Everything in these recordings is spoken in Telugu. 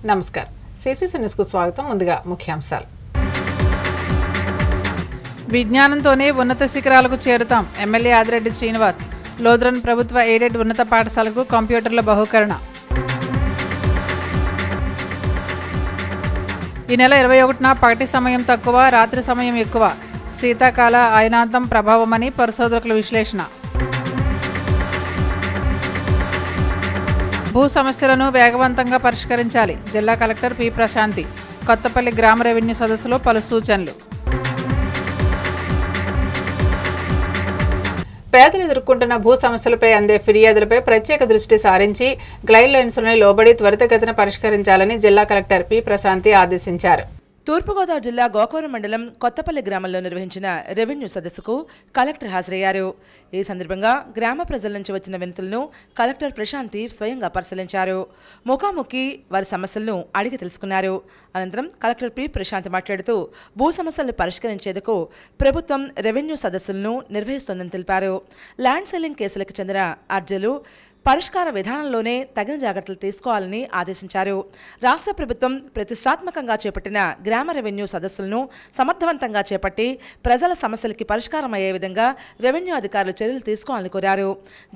నమస్కారం. సిసిసి న్యూస్కు స్వాగతం. ముందుగా ముఖ్యాంశాలు. విజ్ఞానంతోనే ఉన్నత శిఖరాలకు చేరుతాం. ఎమ్మెల్యే ఆదిరెడ్డి శ్రీనివాస్. లోద్రన్ ప్రభుత్వ ఎయిడెడ్ ఉన్నత పాఠశాలకు కంప్యూటర్ల బహుకరణ. ఈ నెల 21న పగటి సమయం తక్కువ, రాత్రి సమయం ఎక్కువ. శీతాకాల అయనాంతం ప్రభావమని పరిశోధకుల విశ్లేషణ. భూ సమస్యలను వేగవంతంగా పరిష్కరించాలి. జిల్లా కలెక్టర్ పి ప్రశాంతి. కొత్తపల్లి గ్రామ రెవెన్యూ సదస్సులో పలు సూచనలు. పేదలు ఎదుర్కొంటున్న భూ సమస్యలపై అందే ఫిర్యాదులపై ప్రత్యేక దృష్టి సారించి గైడ్ లైన్స్లోనే లోబడి త్వరితగతిన పరిష్కరించాలని జిల్లా కలెక్టర్ పి ప్రశాంతి ఆదేశించారు. తూర్పుగోదావరి జిల్లా గోకవరం మండలం కొత్తపల్లి గ్రామంలో నిర్వహించిన రెవెన్యూ సదస్సుకు కలెక్టర్ హాజరయ్యారు. ఈ సందర్భంగా గ్రామ ప్రజల నుంచి వచ్చిన వినతులను కలెక్టర్ ప్రశాంతి స్వయంగా పరిశీలించారు. ముఖాముఖి వారి సమస్యలను అడిగి తెలుసుకున్నారు. అనంతరం కలెక్టర్ పి ప్రశాంతి మాట్లాడుతూ భూ సమస్యలను పరిష్కరించేందుకు ప్రభుత్వం రెవెన్యూ సదస్సులను నిర్వహిస్తోందని తెలిపారు. ల్యాండ్ సెల్లింగ్ కేసులకు చెందిన అర్జీలు పరిష్కార విధానంలోనే తగిన జాగ్రత్తలు తీసుకోవాలని ఆదేశించారు. రాష్ట్ర ప్రభుత్వం ప్రతిష్టాత్మకంగా చేపట్టిన గ్రామ రెవెన్యూ సదస్సులను సమర్థవంతంగా చేపట్టి ప్రజల సమస్యలకి పరిష్కారం అయ్యే విధంగా రెవెన్యూ అధికారులు చర్యలు తీసుకోవాలని కోరారు.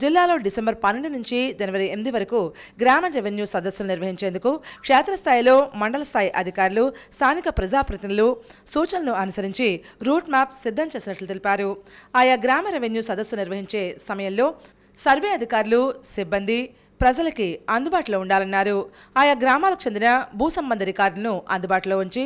జిల్లాలో డిసెంబర్ 12 నుంచి జనవరి 8 వరకు గ్రామ రెవెన్యూ సదస్సులు నిర్వహించేందుకు క్షేత్రస్థాయిలో మండల స్థాయి అధికారులు, స్థానిక ప్రజాప్రతినిధులు సూచనలను అనుసరించి రూట్ మ్యాప్ సిద్ధం చేసినట్లు తెలిపారు. ఆయా గ్రామ రెవెన్యూ సదస్సు నిర్వహించే సమయంలో సర్వే అధికారులు, సిబ్బంది ప్రజలకి అందుబాటులో ఉండాలన్నారు. ఆయా గ్రామాలకు చెందిన భూ సంబంధ రికార్డులను అందుబాటులో ఉంచి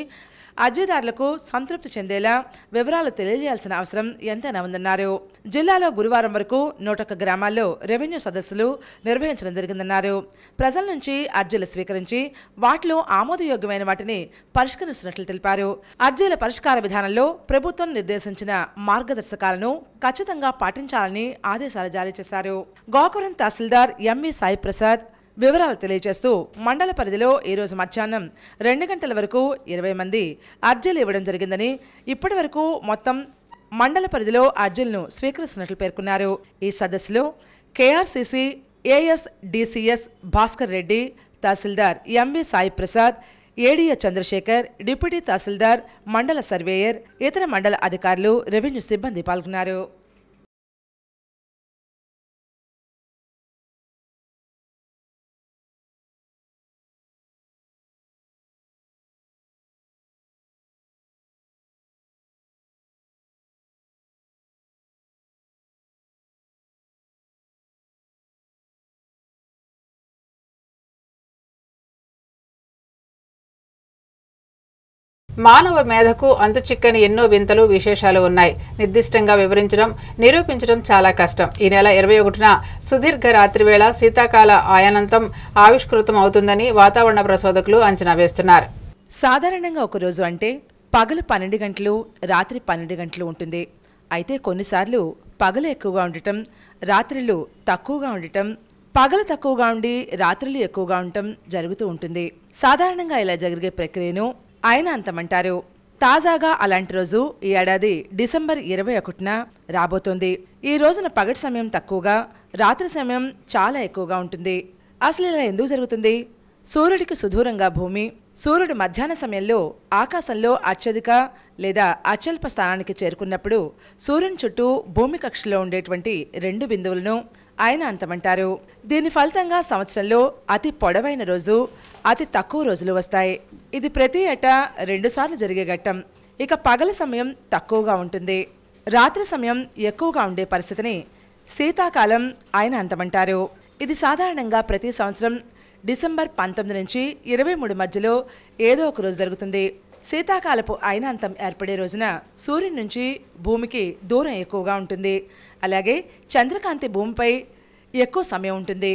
అర్జీదారులకు సంతృప్తి చెందేలా వివరాలు తెలియజేయాల్సిన అవసరం ఎంతైనా ఉందన్నారు. జిల్లాలో గురువారం వరకు 101 గ్రామాల్లో రెవెన్యూ సదస్సులు నిర్వహించడం జరిగిందన్నారు. ప్రజల నుంచి అర్జీలు స్వీకరించి వాటిలో ఆమోదయోగ్యమైన వాటిని పరిష్కరిస్తున్నట్లు తెలిపారు. అర్జీల పరిష్కార విధానంలో ప్రభుత్వం నిర్దేశించిన మార్గదర్శకాలను ఖచ్చితంగా పాటించాలని ఆదేశాలు జారీ చేశారు. గోకవరం తహసీల్దార్ ఎంవి సాయి ప్రసాద్ వివరాలు తెలియజేస్తూ మండల పరిధిలో ఈరోజు మధ్యాహ్నం 2 గంటల వరకు 20 మంది అర్జీలు ఇవ్వడం జరిగిందని, ఇప్పటి వరకు మొత్తం మండల పరిధిలో అర్జీలను స్వీకరిస్తున్నట్లు పేర్కొన్నారు. ఈ సదస్సులో KRCC AS DCS Bhaskar Reddy, tahsildar MV Sai Prasad, ADA Chandrasekhar, deputy tahsildar, మండల సర్వేయర్, ఇతర మండల అధికారులు, రెవెన్యూ సిబ్బంది పాల్గొన్నారు. మానవ మేధకు అంతుచిక్కని ఎన్నో వింతలు, విశేషాలు ఉన్నాయి. నిర్దిష్టంగా వివరించడం, నిరూపించడం చాలా కష్టం. ఈ నెల 21న సుదీర్ఘ రాత్రివేళ శీతాకాల అయనాంతం ఆవిష్కృతం అవుతుందని వాతావరణ పరిశోధకులు అంచనా వేస్తున్నారు. సాధారణంగా ఒక రోజు అంటే పగలు 12 గంటలు, రాత్రి 12 గంటలు ఉంటుంది. అయితే కొన్నిసార్లు పగలు ఎక్కువగా ఉండటం, రాత్రిళ్ళు తక్కువగా ఉండటం, పగలు తక్కువగా ఉండి రాత్రులు ఎక్కువగా ఉండటం జరుగుతూ ఉంటుంది. సాధారణంగా ఇలా జరిగే ప్రక్రియను అయనాంతం అంటారు. తాజాగా అలాంటి రోజు ఈ ఏడాది డిసెంబర్ 21న రాబోతోంది. ఈ రోజున పగటి సమయం తక్కువగా, రాత్రి సమయం చాలా ఎక్కువగా ఉంటుంది. అసలు ఇలా ఎందుకు జరుగుతుంది? సూర్యుడికి సుదూరంగా భూమి, సూర్యుడు మధ్యాహ్న సమయంలో ఆకాశంలో అత్యధిక లేదా అత్యల్ప స్థానానికి చేరుకున్నప్పుడు సూర్యుని చుట్టూ భూమి కక్షలో ఉండేటువంటి 2 బిందువులను అయనాంతమంటారు. దీని ఫలితంగా సంవత్సరంలో అతి పొడవైన రోజు, అతి తక్కువ రోజులు వస్తాయి. ఇది ప్రతి ఏటా 2 సార్లు జరిగే ఘట్టం. ఇక పగల సమయం తక్కువగా ఉంటుంది, రాత్రి సమయం ఎక్కువగా ఉండే పరిస్థితిని శీతాకాలం అయనాంతమంటారు. ఇది సాధారణంగా ప్రతి సంవత్సరం డిసెంబర్ 19 నుంచి 23 మధ్యలో ఏదో ఒక రోజు జరుగుతుంది. శీతాకాలపు అయనాంతం ఏర్పడే రోజున సూర్యుని నుంచి భూమికి దూరం ఎక్కువగా ఉంటుంది. అలాగే చంద్రకాంతి భూమిపై ఎక్కువ సమయం ఉంటుంది.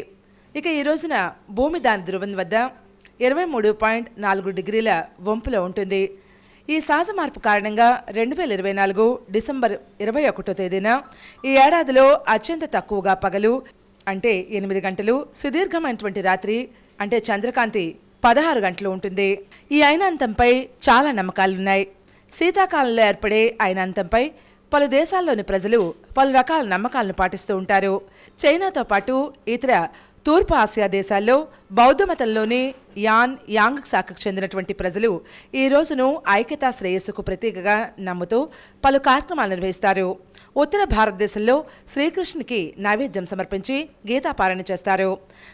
ఇక ఈ రోజున భూమి దాని ధ్రువం వద్ద 23.4 డిగ్రీల వంపులో ఉంటుంది. ఈ సహజ మార్పు కారణంగా 2024 డిసెంబర్ 21వ తేదీన ఈ ఏడాదిలో అత్యంత తక్కువగా పగలు అంటే 8 గంటలు, సుదీర్ఘమైనటువంటి రాత్రి అంటే చంద్రకాంతి 16 గంటలు ఉంటుంది. ఈ అయనాంతంపై చాలా నమ్మకాలున్నాయి. శీతాకాలంలో ఏర్పడే అయనాంతంపై పలు దేశాల్లోని ప్రజలు పలు రకాల నమ్మకాలను పాటిస్తూ ఉంటారు. చైనాతో పాటు ఇతర తూర్పు ఆసియా దేశాల్లో బౌద్ధ మతంలోని యాంగ్ శాఖకు చెందినటువంటి ప్రజలు ఈ రోజును ఐక్యతా శ్రేయస్సుకు ప్రతీకగా నమ్ముతూ పలు కార్యక్రమాలు నిర్వహిస్తారు. ఉత్తర భారతదేశంలో శ్రీకృష్ణునికి నైవేద్యం సమర్పించి గీతాపారాయణ చేస్తారు.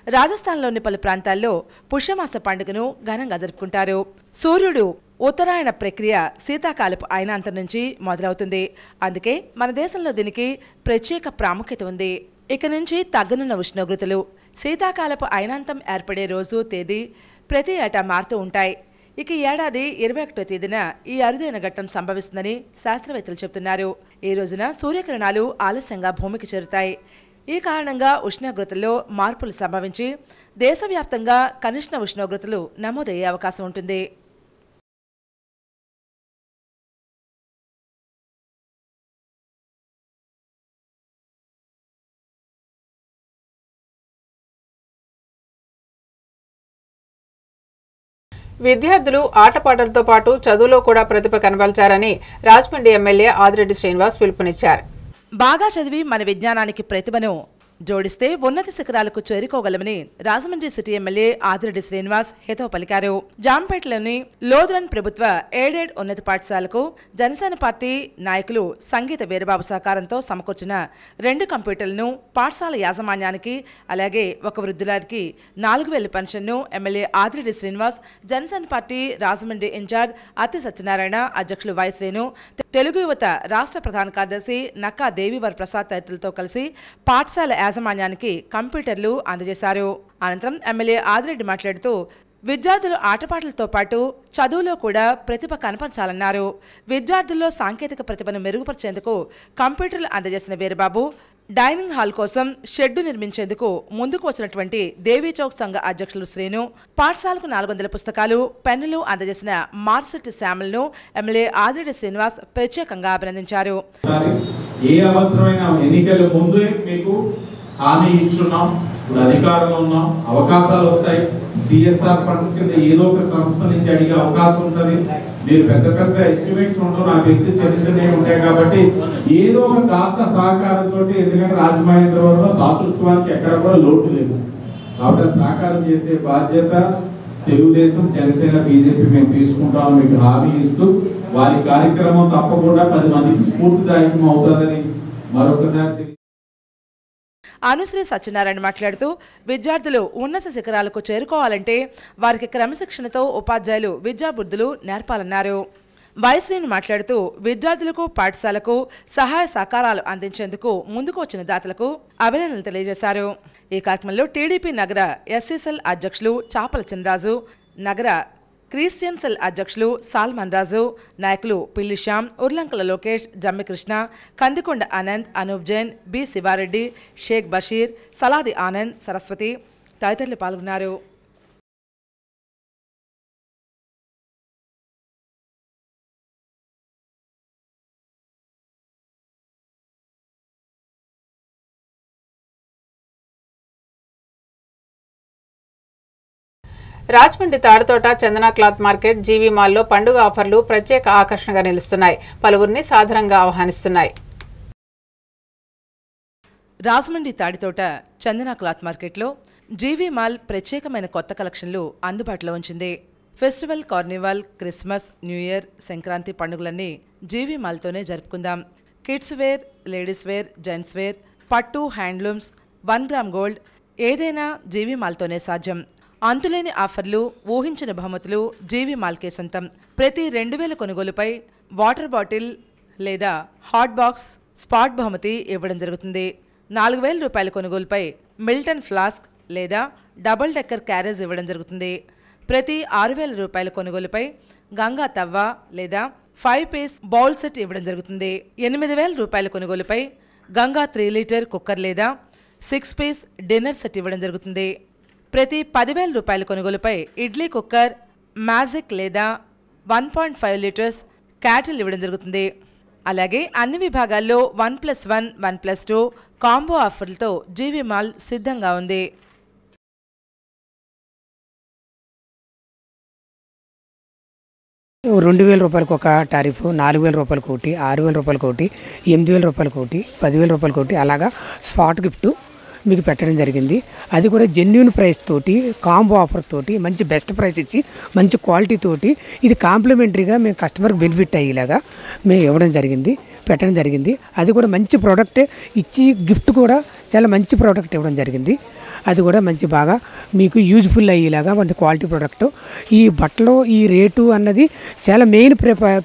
రాజస్థాన్లోని పలు ప్రాంతాల్లో పుష్యమాస పండుగను ఘనంగా జరుపుకుంటారు. సూర్యుడు ఉత్తరాయణ ప్రక్రియ శీతాకాలపు అయినాంతం నుంచి మొదలవుతుంది. అందుకే మన దేశంలో దీనికి ప్రత్యేక ప్రాముఖ్యత ఉంది. ఇక నుంచి తగ్గనున్న ఉష్ణోగ్రతలు, శీతాకాలపు అయినాంతం ఏర్పడే రోజు తేదీ ప్రతి ఏటా మారుతూ ఉంటాయి. ఇక ఈ ఏడాది 21వ తేదీన ఈ అరుదైన ఘట్టం సంభవిస్తుందని శాస్త్రవేత్తలు చెబుతున్నారు. ఈ రోజున సూర్యకిరణాలు ఆలస్యంగా భూమికి చేరుతాయి. ఈ కారణంగా ఉష్ణోగ్రతల్లో మార్పులు సంభవించి దేశవ్యాప్తంగా కనిష్ట ఉష్ణోగ్రతలు నమోదయ్యే అవకాశం ఉంటుంది. విద్యార్థులు ఆటపాటలతో పాటు చదువులో కూడా ప్రతిభ కనబరిచారని రాజమండ్రి ఎమ్మెల్యే ఆదిరెడ్డి శ్రీనివాస్ పిలుపునిచ్చారు. బాగా చదివి మన విజ్ఞానానికి ప్రతిభను జోడిస్తే ఉన్నత శిఖరాలకు చేరుకోగలమని రాజమండ్రి సిటీ ఎమ్మెల్యే ఆదిరెడ్డి శ్రీనివాస్ హితవు పలికారు. జాంపేటలోని లోద్రన్ ప్రభుత్వ ఎయిడెడ్ ఉన్నత పాఠశాలకు జనసేన పార్టీ నాయకులు సంగీత వీరబాబు సహకారంతో సమకూర్చిన 2 కంప్యూటర్లను పాఠశాల యాజమాన్యానికి, అలాగే ఒక వృద్ధురాలికి 4000 పెన్షన్ను MLA Adireddy Srinivas, Janasena party Rajahmundry incharge Atti Satyanarayana, అధ్యక్షులు వై శ్రీను, తెలుగు యువత రాష్ట్ర ప్రధాన కార్యదర్శి నక్కా దేవివర్ ప్రసాద్ తదితరులతో కలిసి పాఠశాల యాజమాన్యానికి కంప్యూటర్లు అందజేశారు. అనంతరం ఎమ్మెల్యే ఆదిరెడ్డి మాట్లాడుతూ విద్యార్థులు ఆటపాటలతో పాటు చదువులో కూడా ప్రతిభ కనపరచాలన్నారు. విద్యార్థుల్లో సాంకేతిక ప్రతిభను మెరుగుపరిచేందుకు కంప్యూటర్లు అందజేసిన వీరబాబు డైనింగ్ హాల్ కోసం షెడ్డు నిర్మించేందుకు ముందుకు వచ్చినటువంటి దేవీ చౌక్ సంఘ అధ్యక్షులు శ్రీను, పాఠశాలకు 400 పుస్తకాలు, పెన్నులు అందజేసిన మార్సెట్ శ్యామలను ఎమ్మెల్యే ఆదిరెడ్డి శ్రీనివాస్ ప్రత్యేకంగా అభినందించారు. ఏ అవసరమైన ఎన్నికల ముందే మీకు హామీ ఇచ్చున్నాం. ఇప్పుడు అధికారంలో ఉన్నాం, అవకాశాలు వస్తాయి. సిఎస్ఆర్ ఫండ్స్ కింద ఏదో ఒక సంస్థ నుంచి అడిగే అవకాశం ఉంటుంది. మీరు పెద్ద పెద్ద ఎస్టిమేట్స్ ఉండవు, నాకు తెలిసి చిన్న చిన్నవి ఉంటాయి. కాబట్టి ఏదో ఒక దాత సహకారంతో, ఎందుకంటే రాజమహేంద్రవరంలో దాతృత్వానికి ఎక్కడ కూడా లోటు లేదు. కాబట్టి సహకారం చేసే బాధ్యత తెలుగుదేశం, జనసేన, బీజేపీ మేము తీసుకుంటామని మీకు హామీ ఇస్తూ వారి కార్యక్రమం తప్పకుండా 10 మందికి స్ఫూర్తిదాయకం అవుతుందని మరొకసారి. అనుశ్రీ సత్యనారాయణ మాట్లాడుతూ విద్యార్థులు ఉన్నత శిఖరాలకు చేరుకోవాలంటే వారికి క్రమశిక్షణతో ఉపాధ్యాయులు విద్యాబుద్ధులు నేర్పాలన్నారు. వైశ్రీని మాట్లాడుతూ విద్యార్థులకు, పాఠశాలకు సహాయ సహకారాలు అందించేందుకు ముందుకు వచ్చిన దాతలకు అభినందనలు తెలియజేశారు. ఈ కార్యక్రమంలో టీడీపీ నగర ఎస్సీసెల్ అధ్యక్షులు చాపల చినరాజు, నగర క్రిస్టియన్ సెల్ అధ్యక్షులు సాల్మన్ రాజు, నాయకులు పిల్లి శ్యామ్, ఉర్లంకల లోకేష్, జమ్మి కృష్ణ, కందికొండ ఆనంద్, అనూప్ జైన్, బి శివారెడ్డి, షేక్ బషీర్, సలాది ఆనంద్, సరస్వతి తదితరులు పాల్గొన్నారు. Rajahmundry Tadithota Chandana cloth market, GV మాల్లో పండుగ ఆఫర్లు ప్రత్యేక ఆకర్షణగా నిలుస్తున్నాయి. పలువురిని సాధారణంగా ఆహ్వానిస్తున్నాయి. రాజమండ్రి తాడితోట చందన క్లాత్ మార్కెట్లో జీవీ మాల్ ప్రత్యేకమైన కొత్త కలెక్షన్లు అందుబాటులో ఉంచింది. Festival, carnival, Christmas, new year, Sankranti పండుగలన్నీ జీవీ మాల్తోనే జరుపుకుందాం. Kids wear, ladies wear, gents wear, పట్టు, హ్యాండ్లూమ్స్, 1 గ్రామ్ గోల్డ్ ఏదైనా జీవీ మాల్తోనే సాధ్యం. అంతులేని ఆఫర్లు, ఊహించిన బహుమతులు జీవీ మాల్కే సొంతం. ప్రతి 2000 కొనుగోలుపై వాటర్ బాటిల్ లేదా హాట్ బాక్స్ స్పాట్ బహుమతి ఇవ్వడం జరుగుతుంది. 4000 రూపాయల కొనుగోలుపై మిల్టన్ ఫ్లాస్క్ లేదా డబుల్ డెక్కర్ క్యారేజ్ ఇవ్వడం జరుగుతుంది. ప్రతి 6000 రూపాయల కొనుగోలుపై గంగా తవ్వ లేదా 5 పీస్ బౌల్ సెట్ ఇవ్వడం జరుగుతుంది. 8000 రూపాయల కొనుగోలుపై గంగా 3 లీటర్ కుక్కర్ లేదా 6 పీస్ డిన్నర్ సెట్ ఇవ్వడం జరుగుతుంది. ప్రతి 10,000 రూపాయల కొనుగోలుపై ఇడ్లీ కుక్కర్, మ్యాజిక్ లేదా 1.5 లీటర్స్ క్యాటిల్ ఇవ్వడం జరుగుతుంది. అలాగే అన్ని విభాగాల్లో 1+1, 1+2 కాంబో ఆఫర్లతో జీవీ మాల్ సిద్ధంగా ఉంది. ₹2,000 ఒక టారిఫ్, ₹4,000 ఒకటి, ₹6,000 ఒకటి, ₹8,000 ఒకటి, ₹10,000 ఒకటి, అలాగా స్పాట్ గిఫ్ట్ మీకు పెట్టడం జరిగింది. అది కూడా జెన్యూన్ ప్రైస్ తోటి, కాంబో ఆఫర్ తోటి, మంచి బెస్ట్ ప్రైస్ ఇచ్చి మంచి క్వాలిటీ తోటి ఇది కాంప్లిమెంటరీగా మేము కస్టమర్కి బెనిఫిట్ అయ్యేలాగా మేము ఇవ్వడం జరిగింది, పెట్టడం జరిగింది. అది కూడా మంచి ప్రోడక్టే ఇచ్చి గిఫ్ట్ కూడా చాలా మంచి ప్రోడక్ట్ ఇవ్వడం జరిగింది. అది కూడా మంచి బాగా మీకు యూజ్ఫుల్ అయ్యేలాగా మంచి క్వాలిటీ ప్రోడక్ట్. ఈ బట్టలు ఈ రేటు అన్నది చాలా మెయిన్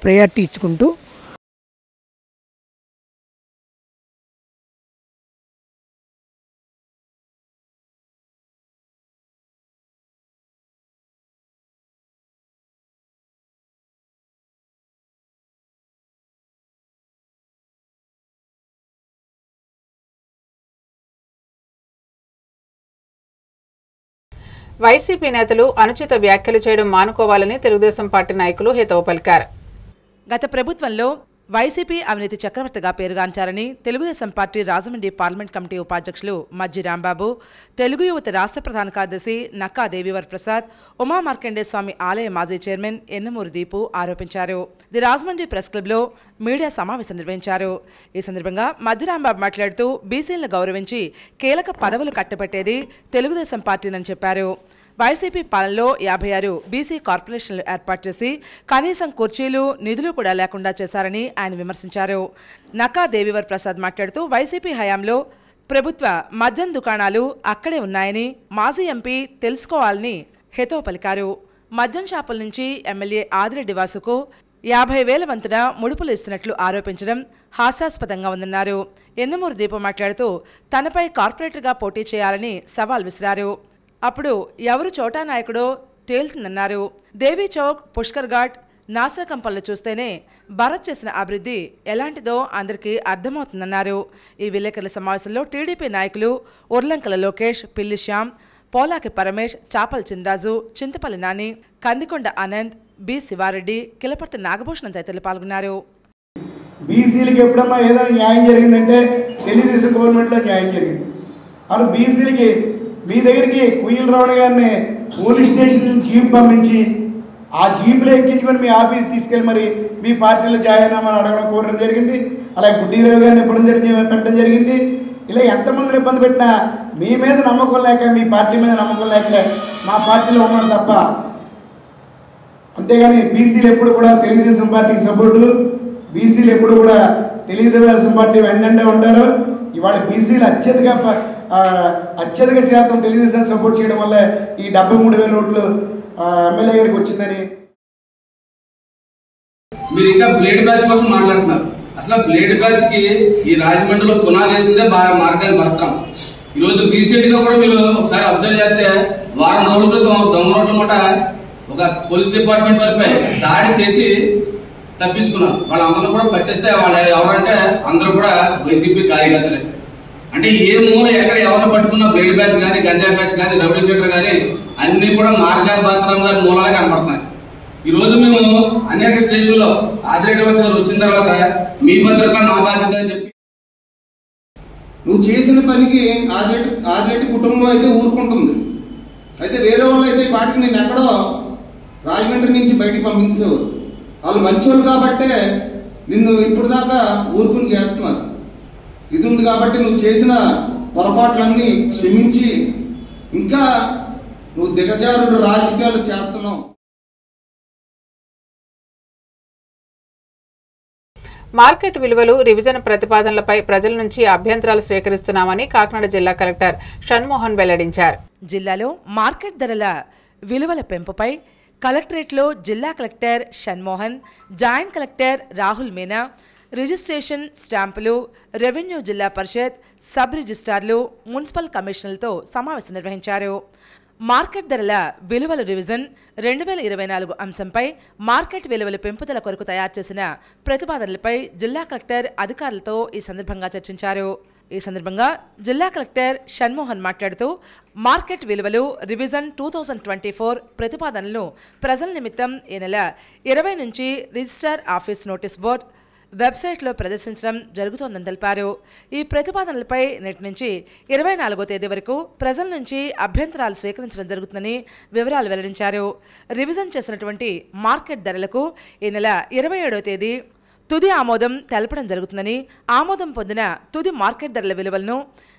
ప్రయారిటీ ఇచ్చుకుంటూ వైసీపీ నేతలు అనుచిత వ్యాఖ్యలు చేయడం మానుకోవాలని తెలుగుదేశం పార్టీ నాయకులు హితవు పలికారు. గత ప్రభుత్వంలో వైసీపీ అవినీతి చక్రవర్తిగా పేరుగాంచారని Telugu Desam party Rajahmundry parliament committee ఉపాధ్యక్షులు మజ్జి రాంబాబు, తెలుగు యువత రాష్ట్ర ప్రధాన కార్యదర్శి నక్కా దేవివర్ ప్రసాద్, ఉమా మార్కండేయ స్వామి ఆలయ మాజీ చైర్మన్ ఎన్నమూరి దీపు ఆరోపించారు. ది రాజమండ్రి ప్రెస్ క్లబ్లో మీడియా సమావేశం నిర్వహించారు. ఈ సందర్భంగా మజ్జి రాంబాబు మాట్లాడుతూ బీసీలను గౌరవించి కీలక పదవులు కట్టబెట్టేది తెలుగుదేశం పార్టీనని చెప్పారు. వైసీపీ పాలనలో 56 బీసీ కార్పొరేషన్లు ఏర్పాటు చేసి కనీసం కుర్చీలు, నిధులు కూడా లేకుండా చేశారని ఆయన విమర్శించారు. నక్కా దేవివర్ ప్రసాద్ మాట్లాడుతూ వైసీపీ హయాంలో ప్రభుత్వ మద్యం దుకాణాలు అక్కడే ఉన్నాయని మాజీ ఎంపీ తెలుసుకోవాలని హితవు పలికారు. మద్యం షాపుల నుంచి ఎమ్మెల్యే ఆదిరెడ్డి వాసుకు 50,000 వంతున ముడుపులు ఇస్తున్నట్లు ఆరోపించడం హాస్యాస్పదంగా ఉందన్నారు. ఎన్నమూరి దీపం మాట్లాడుతూ తనపై కార్పొరేటర్గా పోటీ చేయాలని సవాల్ విసిరారు. అప్పుడు ఎవరు చోటా నాయకుడో తేలుతుందన్నారు. దేవీ చౌక్, పుష్కర్ ఘాట్, నాసరకంపల్లో చూస్తేనే భారత్ చేసిన అభివృద్ధి ఎలాంటిదో అందరికీ అర్థమవుతుందన్నారు. ఈ విలేకరుల సమావేశంలో టీడీపీ నాయకులు ఉర్లంకల లోకేష్, పిల్లి శ్యామ్, పోలాకి పరమేష్, చాపల్ చినరాజు, చింతపల్లి నాని, కందికొండ ఆనంద్, బి శివారెడ్డి, కిలపర్తి నాగభూషణం తదితరులు పాల్గొన్నారు. బీసీలకి ఎప్పుడన్నా ఏదైనా న్యాయం జరిగిందంటే తెలుగుదేశం గవర్నమెంట్లో న్యాయం జరిగింది. అప్పుడు బీసీలకి మీ దగ్గరికి కుయ్యల రావణ గారిని పోలీస్ స్టేషన్ నుంచి జీప్ పంపించి ఆ జీపులో ఎక్కించుకొని మీ ఆఫీస్ తీసుకెళ్ళి మరి మీ పార్టీలో జాయిన్ అడగడం కోరడం జరిగింది. అలాగే బుడ్డీరావు గారిని పెట్టడం జరిగింది. ఇలా ఎంతమందిని ఇబ్బంది పెట్టినా మీ మీద నమ్మకం లేక, మీ పార్టీ మీద నమ్మకం లేక మా పార్టీలో ఉన్నారు తప్ప, అంతేగాని బీసీలు ఎప్పుడు కూడా తెలుగుదేశం పార్టీకి సపోర్టు, బీసీలు ఎప్పుడు కూడా తెలుగుదేశం పార్టీ వెంటనే ఉంటారు. ఇవాళ బీసీలు అత్యధిక శాతం తెలుగుదేశాన్ని సపోర్ట్ చేయడం వల్ల ఈ 73,000 ఓట్లు ఎమ్మెల్యే గారికి వచ్చిందని. మీరు ఇంకా బ్లేడ్ బ్యాచ్ కోసం మాట్లాడుతున్నారు. అసలు బ్లేడ్ బ్యాచ్ కి ఈ రాజమండ్రిలో పునాది వేసిందే మార్గాన్ని భర్తం. ఈ రోజు రీసెంట్ గా కూడా మీరు ఒకసారి అబ్జర్వ్ చేస్తే వారం రోజుల క్రితం దొంగ రోడ్ల మూట ఒక పోలీస్ డిపార్ట్మెంట్ వారిపై దాడి చేసి తప్పించుకున్నారు. వాళ్ళందరూ కూడా పట్టిస్తే వాళ్ళు ఎవరంటే అందరూ కూడా వైసీపీ కార్యకర్తలే. అంటే ఏ మూల ఎక్కడ ఎవరిని పట్టుకున్న బ్లేడ్ బ్యాచ్ కానీ, గంజా బ్యాచ్ కానీ, రౌడీ షీటర్ కానీ అన్ని కూడా మార్గాన్ని బాత్రం గారి మూలాలే కనపడుతున్నాయి. ఈ రోజు మేము అనేక స్టేషన్లో ఆదిరెడ్డి గారు వచ్చిన తర్వాత మీ భద్రత మా బాధ్యత అని చెప్పి నువ్వు చేసిన పనికి ఆదిరెడ్డి కుటుంబం అయితే ఊరుకుంటుంది. అయితే వేరే వాళ్ళు అయితే వాటికి నేను ఎక్కడో రాజమండ్రి నుంచి బయటికి పంపించేవారు. వాళ్ళు మంచోళ్ళు కాబట్టే నిన్ను ఇప్పుడు దాకా ఊరుకుని చేస్తున్నారు. ఇది ఉంది కాబట్టి నువ్వు చేసిన పొరపాట్లన్నీ క్షమించి ఇంకా నువ్వు దిగజారుడు రాజకీయాలు చేస్తున్నావు. మార్కెట్ విలువలు, రివిజన్ ప్రతిపాదనలపై ప్రజల నుంచి అభ్యంతరాలు స్వీకరిస్తున్నామని కాకినాడ జిల్లా కలెక్టర్ షణ్మోహన్ వెల్లడించారు. జిల్లాలో మార్కెట్ ధరల విలువల పెంపుపై కలెక్టరేట్లో జిల్లా collector Shanmohan, joint collector Rahul Meena, registration, స్టాంపులు, రెవెన్యూ, జిల్లా పరిషత్, సబ్ రిజిస్ట్రార్లు, మున్సిపల్ కమిషనర్లతో సమావేశం నిర్వహించారు. మార్కెట్ ధరల విలువల రివిజన్ 2024 అంశంపై మార్కెట్ విలువల పెంపుదల కొరకు తయారు చేసిన ప్రతిపాదనలపై జిల్లా కలెక్టర్ అధికారులతో ఈ సందర్భంగా చర్చించారు. ఈ సందర్భంగా జిల్లా కలెక్టర్ షణ్మోహన్ మాట్లాడుతూ మార్కెట్ విలువలు రివిజన్ 2024 ప్రతిపాదనలను ప్రజల నిమిత్తం ఈ నెల 20 నుంచి రిజిస్ట్రార్ ఆఫీస్ నోటీస్ బోర్డు వెబ్సైట్లో ప్రదర్శించడం జరుగుతోందని తెలిపారు. ఈ ప్రతిపాదనలపై నేటి నుంచి 24వ తేదీ వరకు ప్రజల నుంచి అభ్యంతరాలు స్వీకరించడం జరుగుతుందని వివరాలు వెల్లడించారు. రివిజన్ చేసినటువంటి మార్కెట్ ధరలకు ఈ నెల 27వ తేదీ తుది ఆమోదం తెలపడం జరుగుతుందని, ఆమోదం పొందిన తుది మార్కెట్ ధరల విలువలను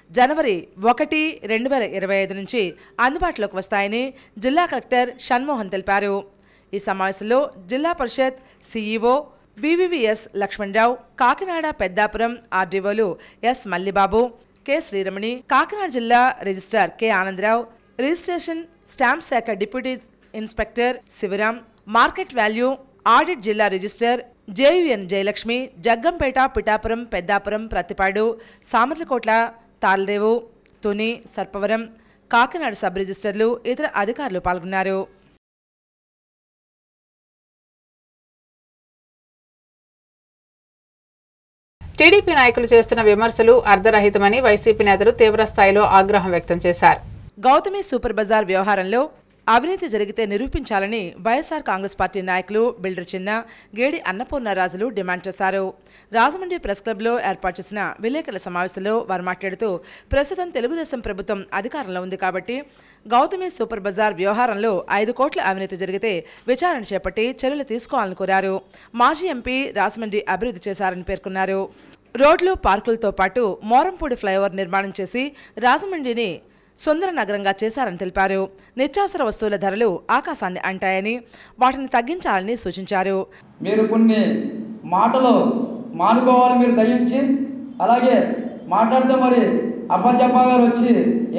జనవరి 1, 2025 నుంచి అందుబాటులోకి వస్తాయని జిల్లా కలెక్టర్ షణ్మోహన్ తెలిపారు. ఈ సమావేశంలో జిల్లా పరిషత్ సీఈఓ బీవీవీఎస్ లక్ష్మణరావు, కాకినాడ పెద్దాపురం ఆర్డీఓలు ఎస్ మల్లిబాబు, కె శ్రీరమణి, కాకినాడ జిల్లా registrar K Anandarao, registration stamp శాఖ deputy inspector Sivaram, market value audit జిల్లా రిజిస్టర్ జేయుఎన్ జయలక్ష్మి, జగ్గంపేట, పిఠాపురం, పెద్దాపురం, ప్రతిపాడు, సామర్లకోట్ల, తాళ్రేవు, తుని, సర్పవరం, కాకినాడ సబ్ రిజిస్టర్లు, ఇతర అధికారులు పాల్గొన్నారు. టీడీపీ నాయకులు చేస్తున్న విమర్శలు అర్ధరహితమని వైసీపీ నేతలు తీవ్రస్థాయిలో ఆగ్రహం వ్యక్తం చేశారు. గౌతమి సూపర్ బజార్ వ్యవహారంలో అవినీతి జరిగితే నిరూపించాలని వైఎస్ఆర్ కాంగ్రెస్ పార్టీ నాయకులు బిల్డర్ చిన్న, గేడి అన్నపూర్ణరాజులు డిమాండ్ చేశారు. రాజమండ్రి ప్రెస్ క్లబ్లో ఏర్పాటు చేసిన విలేకరుల సమావేశంలో వారు మాట్లాడుతూ ప్రస్తుతం తెలుగుదేశం ప్రభుత్వం అధికారంలో ఉంది కాబట్టి గౌతమి సూపర్ బజార్ వ్యవహారంలో 5 కోట్ల అవినీతి జరిగితే విచారణ చేపట్టి చర్యలు తీసుకోవాలని కోరారు. మాజీ ఎంపీ రాజమండ్రి అభివృద్ధి చేశారని పేర్కొన్నారు. రోడ్లు, పార్కులతో పాటు మోరంపూడి ఫ్లైఓవర్ నిర్మాణం చేసి రాజమండ్రిని సుందర నగరంగా చేశారని తెలిపారు. నిత్యావసర వస్తువుల ధరలు ఆకాశాన్ని అంటాయని వాటిని తగ్గించాలని సూచించారు. మీరు కొన్ని మాటలు మానుకోవాలి, మీరు దయించి. అలాగే మాట్లాడితే మరి అప్పచెప్ప గారు వచ్చి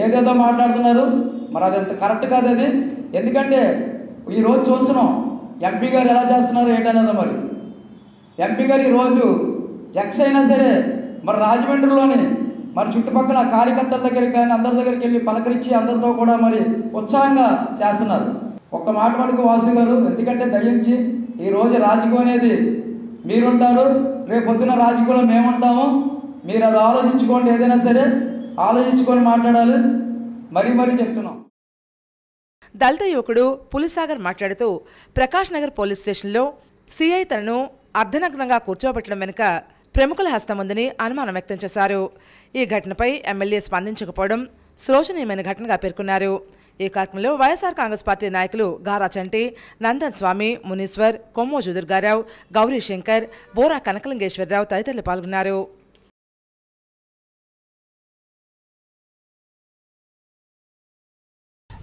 ఏదేదో మాట్లాడుతున్నారు, మరి అది అంత కరెక్ట్ కాదు అది. ఎందుకంటే ఈరోజు చూస్తున్నాం ఎంపీ గారు ఎలా చేస్తున్నారు ఏంటనేది. మరి ఎంపీ గారు ఈరోజు ఎక్స్ అయినా సరే మరి రాజమండ్రిలోని మరి చుట్టుపక్కల కార్యకర్తల దగ్గరికి కానీ అందరి దగ్గరికి వెళ్ళి పలకరించి అందరితో కూడా మరి ఉత్సాహంగా చేస్తున్నారు. ఒక్క మాట మటుకు వాసు గారు, ఎందుకంటే దయించి ఈరోజు రాజకీయం అనేది మీరుంటారు, రేపు పొద్దున రాజకీయంలో మేముంటాము. మీరు అది ఆలోచించుకోండి, ఏదైనా సరే ఆలోచించుకొని మాట్లాడాలి. మరీ చెప్తున్నాం. దళిత యువకుడు పులిసాగర్ మాట్లాడుతూ ప్రకాష్ నగర్ పోలీస్ స్టేషన్లో సిఐ తనను అర్ధనగ్నంగా కూర్చోబెట్టడం వెనుక ప్రముఖుల హస్తం ఉందని అనుమానం వ్యక్తం చేశారు. ఈ ఘటనపై ఎమ్మెల్యే స్పందించకపోవడం శోచనీయమైన ఘటనగా పేర్కొన్నారు. ఈ కార్యక్రమంలో వైఎస్ఆర్ కాంగ్రెస్ పార్టీ నాయకులు గారా చంటి, నందన్ స్వామి, మునీశ్వర్, కొమ్మోజు దుర్గారావు, గౌరీ శంకర్, బోరా కనకలింగేశ్వరరావు తదితరులు పాల్గొన్నారు.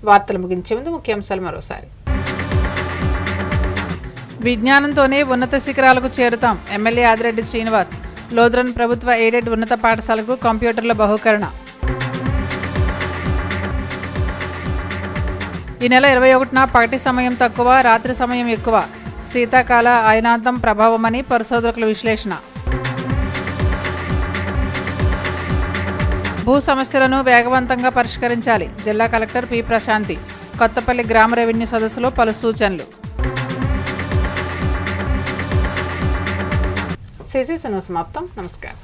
వార్తలు ముగించే ముందు ముఖ్యాంశాలు మరోసారి. విజ్ఞానంతోనే ఉన్నత శిఖరాలకు చేరుతాం. ఎమ్మెల్యే ఆదిరెడ్డి శ్రీనివాస్. లోద్రన్ ప్రభుత్వ ఎయిడెడ్ ఉన్నత పాఠశాలకు కంప్యూటర్ల బహుకరణ. ఈ నెల 21న పగటి సమయం తక్కువ, రాత్రి సమయం ఎక్కువ. శీతాకాల అయనాంతం ప్రభావమని పరిశోధకుల విశ్లేషణ. భూ సమస్యలను వేగవంతంగా పరిష్కరించాలి. జిల్లా కలెక్టర్ పి ప్రశాంతి. కొత్తపల్లి గ్రామ రెవెన్యూ సదస్సులో పలు సూచనలు. సిసిసి న్యూస్ సమాప్తం. నమస్కారం.